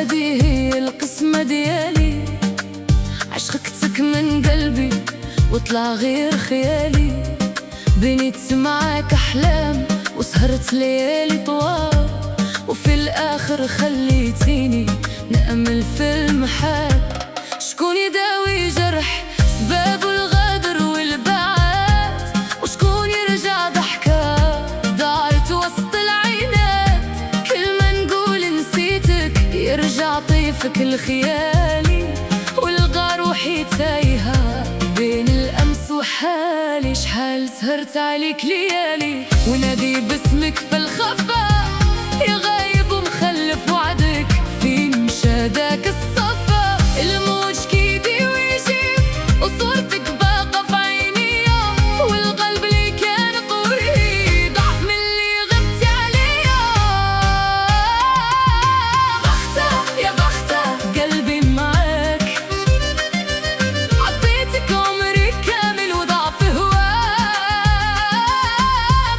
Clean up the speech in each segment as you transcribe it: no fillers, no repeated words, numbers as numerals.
هذه هي القسمة ديالي، عشقتك من قلبي وطلع غير خيالي. بنيت معاك أحلام وسهرت ليالي طوال، وفي الآخر خليتيني نأمل في المحال. شكون يداوي جرح سبابه الغدر والبعاد، وشكون يرجع ضحكة ضاعت وسط العينات. كل ما نقول نسيتك يرجع طيفك الخيالي، والغى روحي تايهة بين الأمس وحالي. شحال سهرت عليك ليالي ونادي باسمك في الخفاء، يا غايب ومخلف وعدك فين مشى داك الصفا. الموج كيدي ويجيب وصورتك باقة في عيني، والقلب اللي كان قوي ضعف من اللي غبتي عليا. بختة يا بختة قلبي معاك، عطيتك عمري كامل وضعف هواه.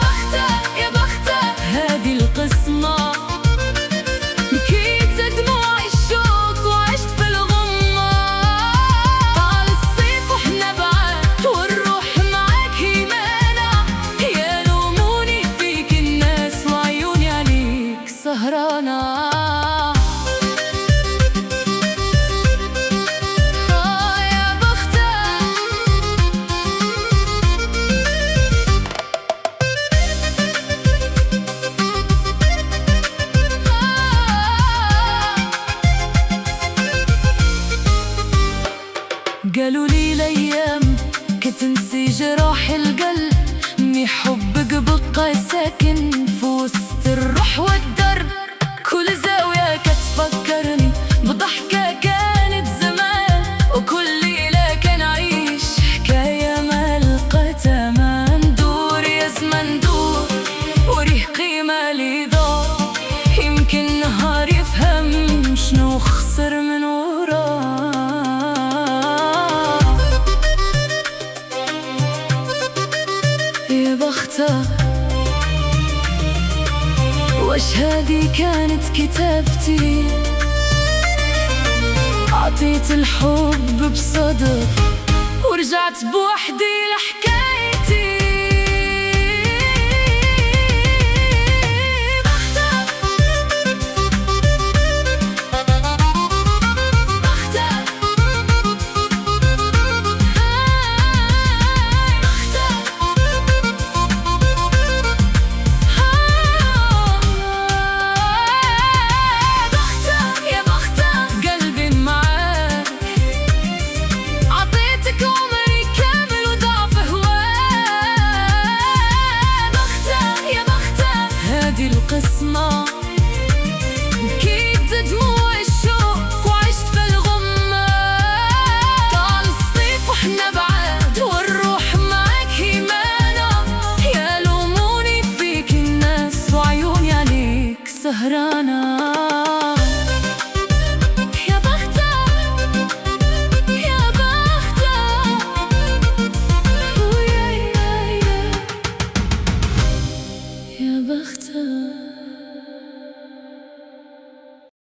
بختة يا بختة هذه القسمة، بكيت دموع الشوق وعشت في الغمة. طال الصيف وحنا بعاد والروح معاك هيمانة، يا لوموني فيك الناس وعيوني عليك سهرانة. يا بختة قالوا لي الايام كتنسي جراح القلب، مي حبك بقى ساكن في وسط الروح والدرب. كل زاوية كتفكرني بضحكة كانت زمان، وكل ليلة كنعيش حكاية ما لقيتها. ما ندور يا زمان ندور وريه قيمة لي دار، يمكن نهار يفهم شنو خسر من وراه. يا بختة واش هادي كانت كتابتي، عطيت الحب بصدق ورجعت بوحدي لحكايتي. بختة بختة يا بختة قلبي معاك، عطيتك عمري كامل وضعف هواه. بختة يا بختة هذه القسمة، بكيت دموع الشوق وعشت في الغمة. طال الصيف وحنا بعاد والروح معاك هيمانة، يا لوموني فيك الناس وعيوني عليك سهرانة.